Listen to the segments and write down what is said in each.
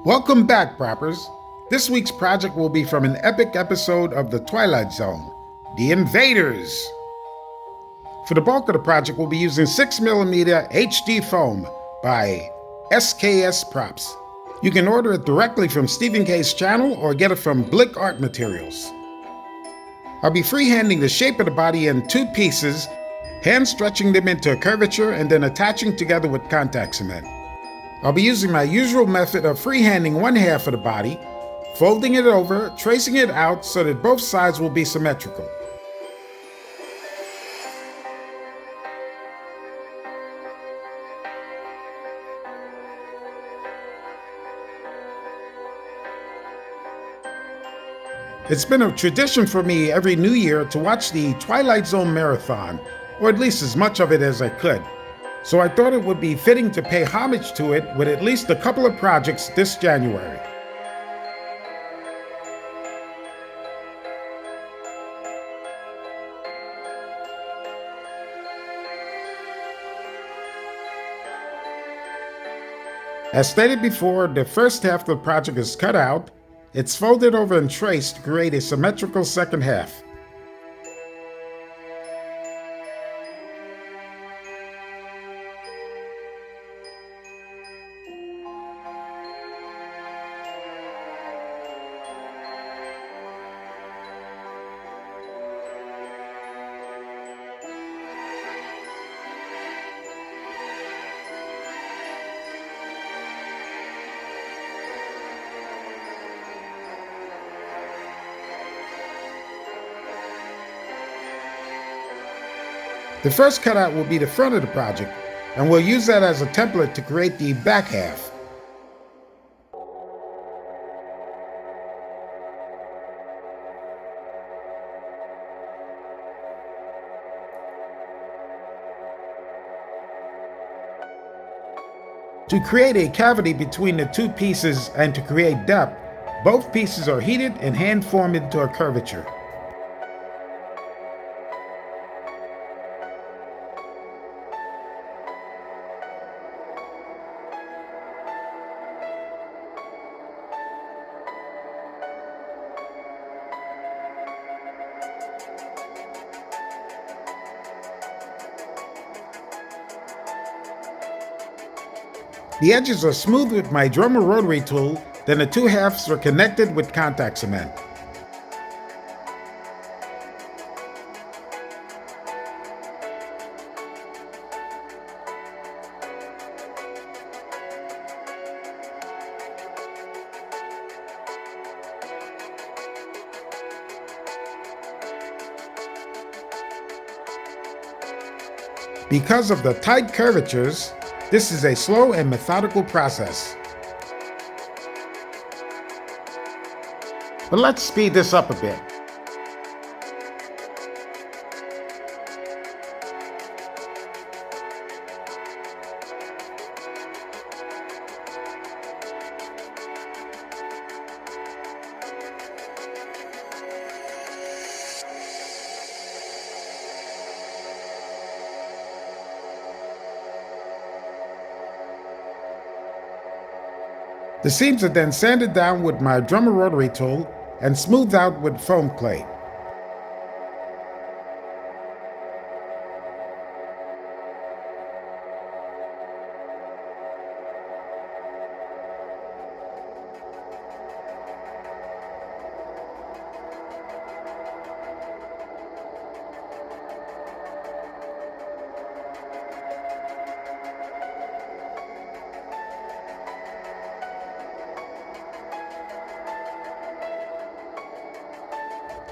Welcome back, Proppers. This week's project will be from an epic episode of the Twilight Zone, The Invaders. For the bulk of the project, we'll be using 6mm HD foam by SKS Props. You can order it directly from Stephen K's channel or get it from Blick Art Materials. I'll be freehanding the shape of the body in 2 pieces, hand stretching them into a curvature and then attaching together with contact cement. I'll be using my usual method of freehanding one half of the body, folding it over, tracing it out so that both sides will be symmetrical. It's been a tradition for me every New Year to watch the Twilight Zone marathon, or at least as much of it as I could. So I thought it would be fitting to pay homage to it with at least a couple of projects this January. As stated before, the first half of the project is cut out, it's folded over and traced to create a symmetrical second half. The first cutout will be the front of the project, and we'll use that as a template to create the back half. To create a cavity between the 2 pieces and to create depth, both pieces are heated and hand formed into a curvature. The edges are smoothed with my drummer rotary tool, then the 2 halves are connected with contact cement. Because of the tight curvatures, this is a slow and methodical process. But let's speed this up a bit. The seams are then sanded down with my drummer rotary tool and smoothed out with foam clay.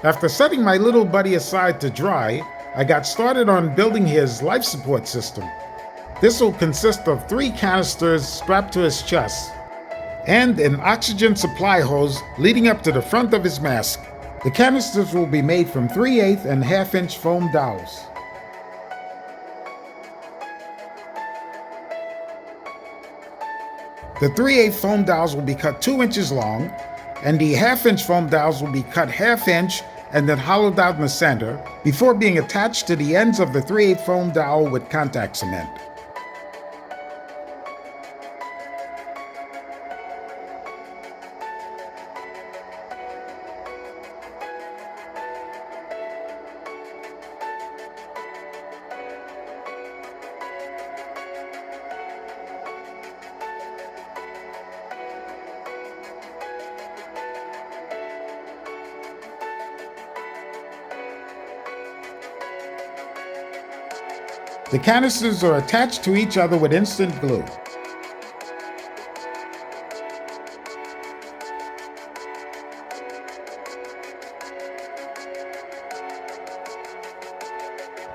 After setting my little buddy aside to dry, I got started on building his life support system. This will consist of 3 canisters strapped to his chest and an oxygen supply hose leading up to the front of his mask. The canisters will be made from 3/8 and 1/2-inch foam dowels. The 3/8 foam dowels will be cut 2 inches long, and the 1/2-inch foam dowels will be cut 1/2 inch and then hollowed out in the center before being attached to the ends of the 3/8 foam dowel with contact cement. The canisters are attached to each other with instant glue.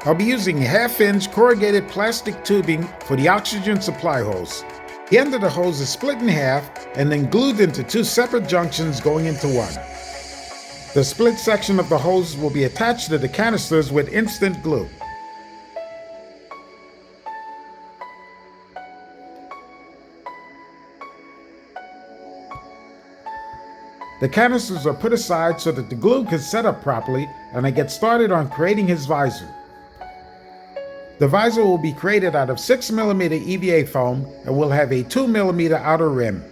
I'll be using half-inch corrugated plastic tubing for the oxygen supply hose. The end of the hose is split in half and then glued into two separate junctions going into one. The split section of the hose will be attached to the canisters with instant glue. The canisters are put aside so that the glue can set up properly, and I get started on creating his visor. The visor will be created out of 6mm EVA foam and will have a 2mm outer rim.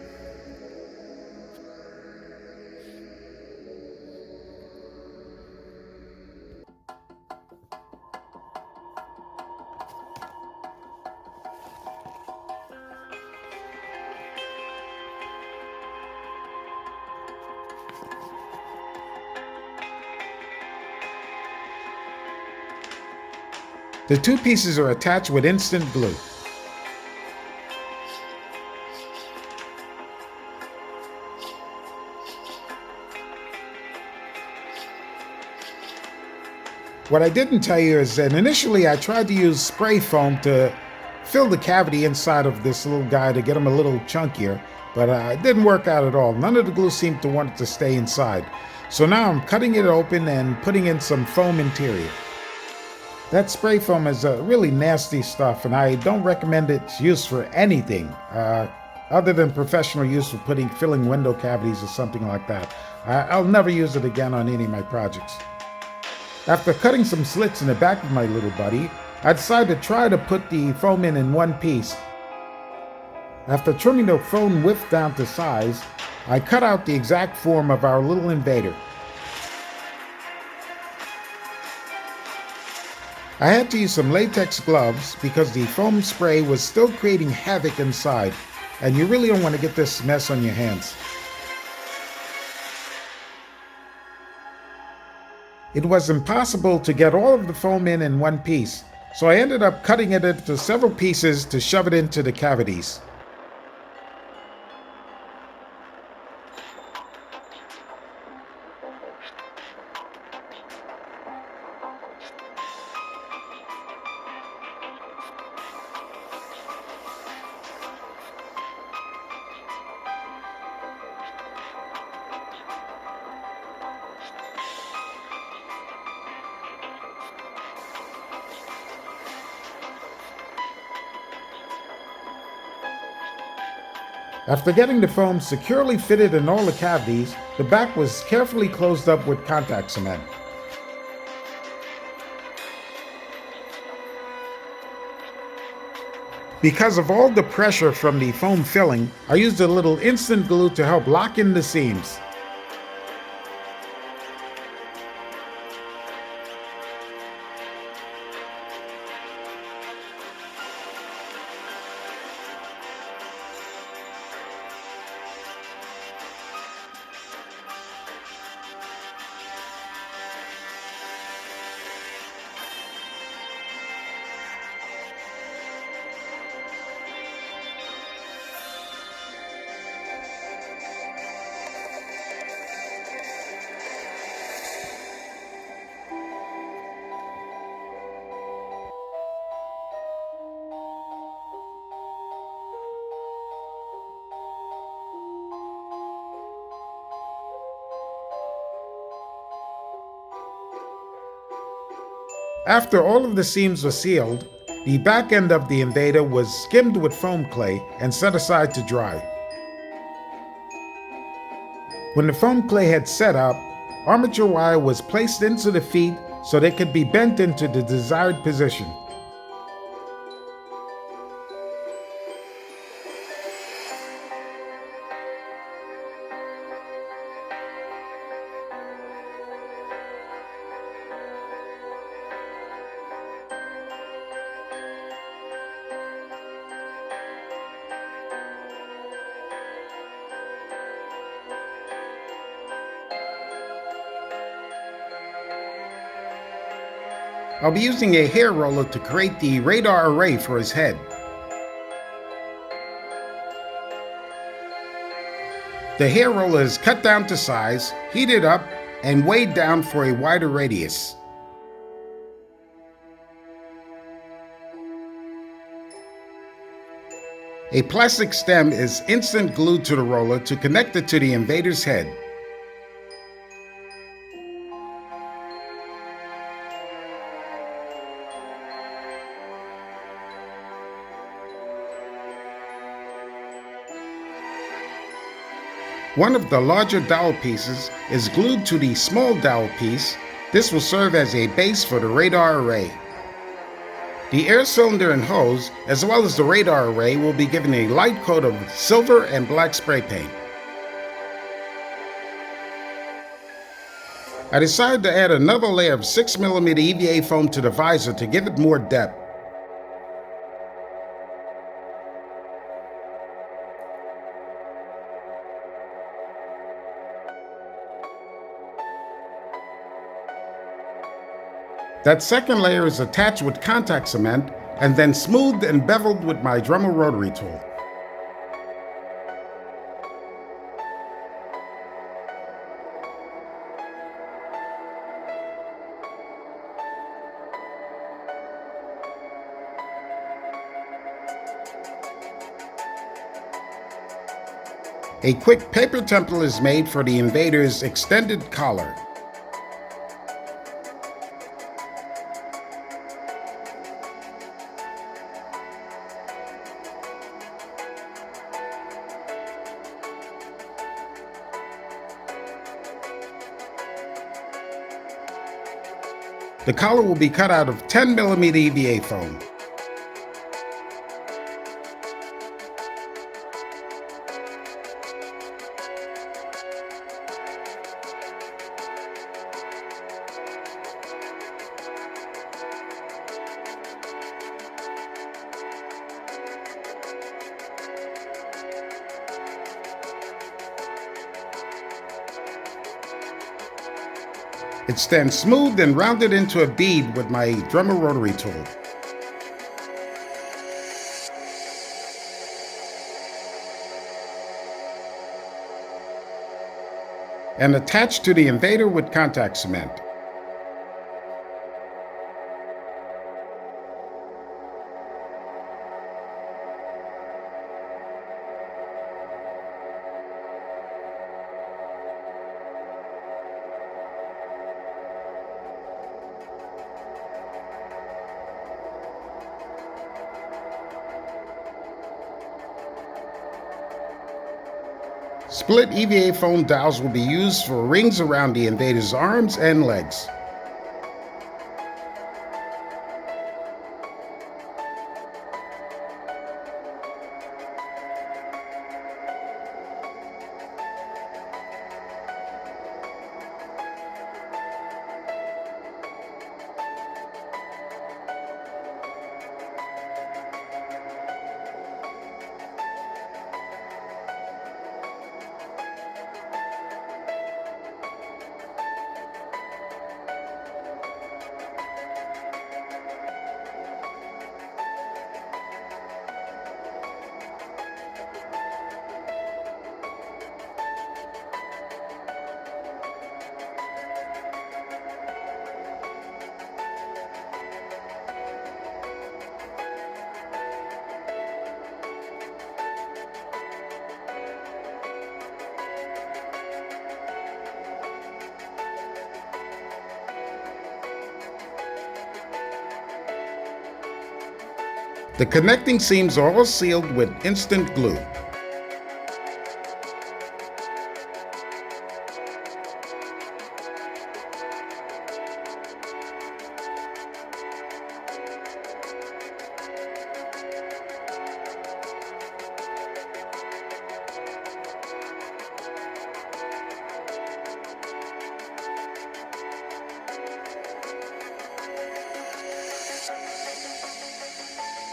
The two pieces are attached with instant glue. What I didn't tell you is that initially I tried to use spray foam to fill the cavity inside of this little guy to get him a little chunkier, but it didn't work out at all. None of the glue seemed to want it to stay inside. So now I'm cutting it open and putting in some foam interior. That spray foam is really nasty stuff, and I don't recommend its use for anything other than professional use for filling window cavities or something like that. I'll never use it again on any of my projects. After cutting some slits in the back of my little buddy, I decided to try to put the foam in one piece. After trimming the foam width down to size, I cut out the exact form of our little invader. I had to use some latex gloves because the foam spray was still creating havoc inside, and you really don't want to get this mess on your hands. It was impossible to get all of the foam in one piece, so I ended up cutting it into several pieces to shove it into the cavities. After getting the foam securely fitted in all the cavities, the back was carefully closed up with contact cement. Because of all the pressure from the foam filling, I used a little instant glue to help lock in the seams. After all of the seams were sealed, the back end of the Invader was skimmed with foam clay and set aside to dry. When the foam clay had set up, armature wire was placed into the feet so they could be bent into the desired position. I'll be using a hair roller to create the radar array for his head. The hair roller is cut down to size, heated up, and weighed down for a wider radius. A plastic stem is instant glued to the roller to connect it to the Invader's head. One of the larger dowel pieces is glued to the small dowel piece. This will serve as a base for the radar array. The air cylinder and hose, as well as the radar array, will be given a light coat of silver and black spray paint. I decided to add another layer of 6mm EVA foam to the visor to give it more depth. That second layer is attached with contact cement and then smoothed and beveled with my Dremel rotary tool. A quick paper template is made for the Invader's extended collar. The collar will be cut out of 10mm EVA foam. It's then smoothed and rounded into a bead with my Dremel rotary tool. And attached to the Invader with contact cement. Split EVA foam dowels will be used for rings around the Invader's arms and legs. The connecting seams are all sealed with instant glue.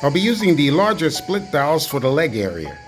I'll be using the larger split dowels for the leg area.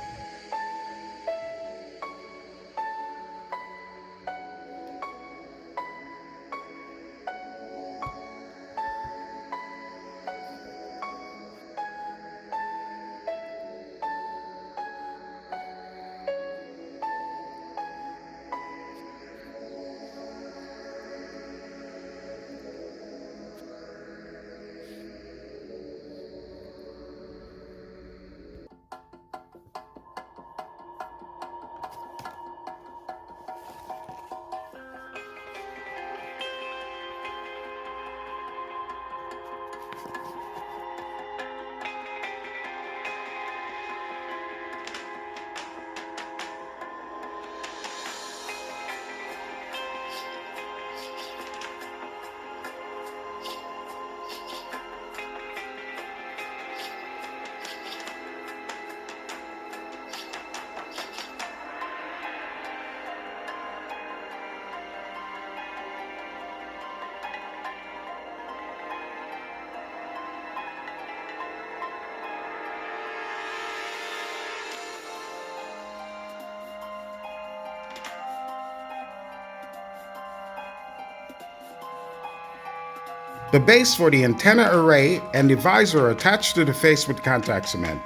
The base for the antenna array and the visor are attached to the face with contact cement.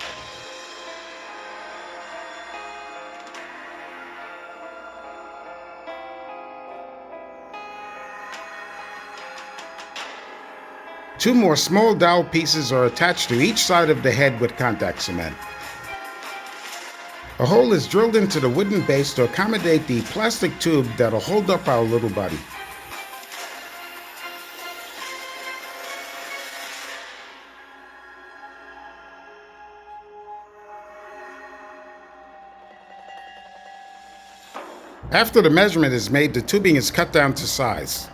Two more small dowel pieces are attached to each side of the head with contact cement. A hole is drilled into the wooden base to accommodate the plastic tube that'll hold up our little buddy. After the measurement is made, the tubing is cut down to size.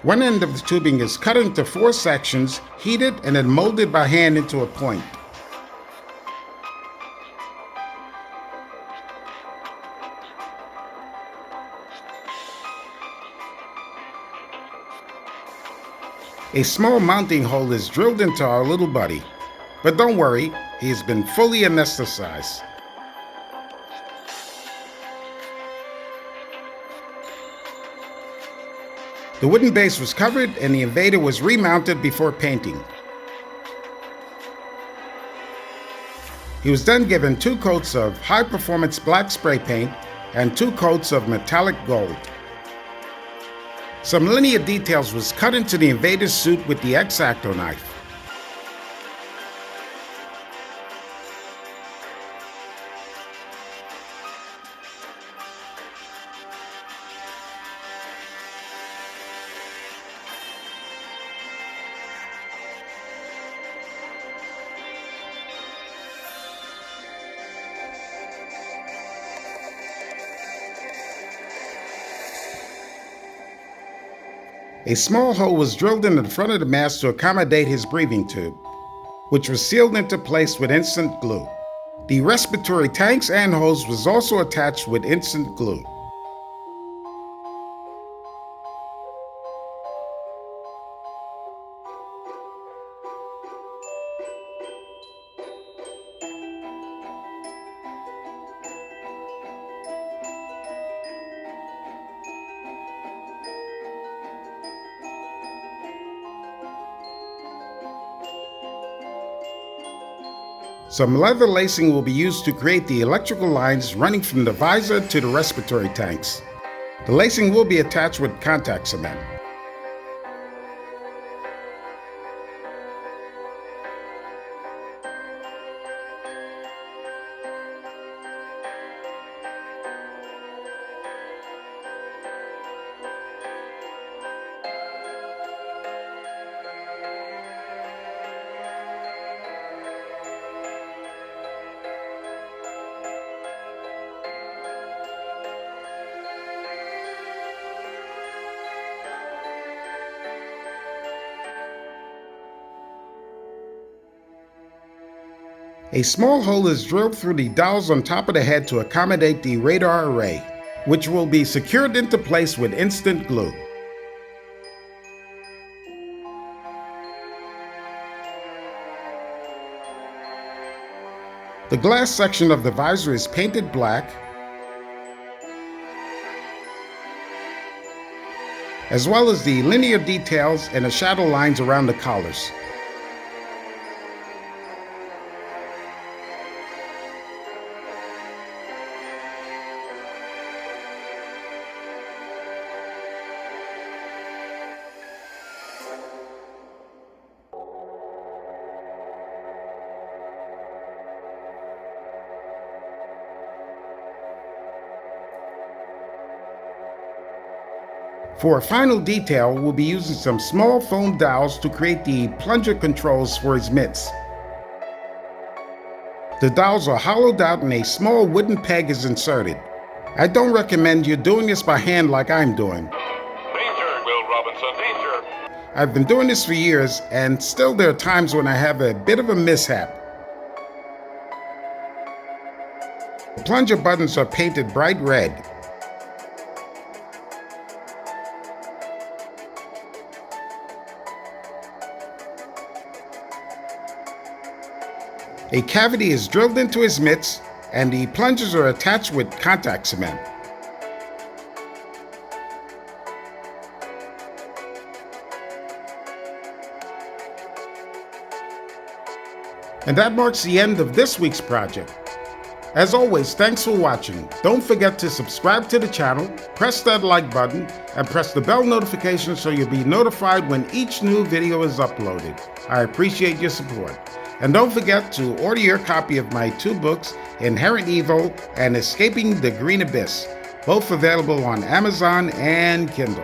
One end of the tubing is cut into 4 sections, heated, and then molded by hand into a point. A small mounting hole is drilled into our little buddy. But don't worry, he has been fully anesthetized. The wooden base was covered and the Invader was remounted before painting. He was then given 2 coats of high-performance black spray paint and 2 coats of metallic gold. Some linear details was cut into the Invader's suit with the X-Acto knife. A small hole was drilled into the front of the mask to accommodate his breathing tube, which was sealed into place with instant glue. The respiratory tanks and hose was also attached with instant glue. Some leather lacing will be used to create the electrical lines running from the visor to the respiratory tanks. The lacing will be attached with contact cement. A small hole is drilled through the dowels on top of the head to accommodate the radar array, which will be secured into place with instant glue. The glass section of the visor is painted black, as well as the linear details and the shadow lines around the collars. For a final detail, we'll be using some small foam dowels to create the plunger controls for his mitts. The dowels are hollowed out and a small wooden peg is inserted. I don't recommend you doing this by hand like I'm doing. Danger, Will Robinson, danger! I've been doing this for years, and still there are times when I have a bit of a mishap. The plunger buttons are painted bright red. A cavity is drilled into his mitts, and the plungers are attached with contact cement. And that marks the end of this week's project. As always, thanks for watching. Don't forget to subscribe to the channel, press that like button, and press the bell notification so you'll be notified when each new video is uploaded. I appreciate your support. And don't forget to order your copy of my 2 books, Inherent Evil and Escaping the Green Abyss, both available on Amazon and Kindle.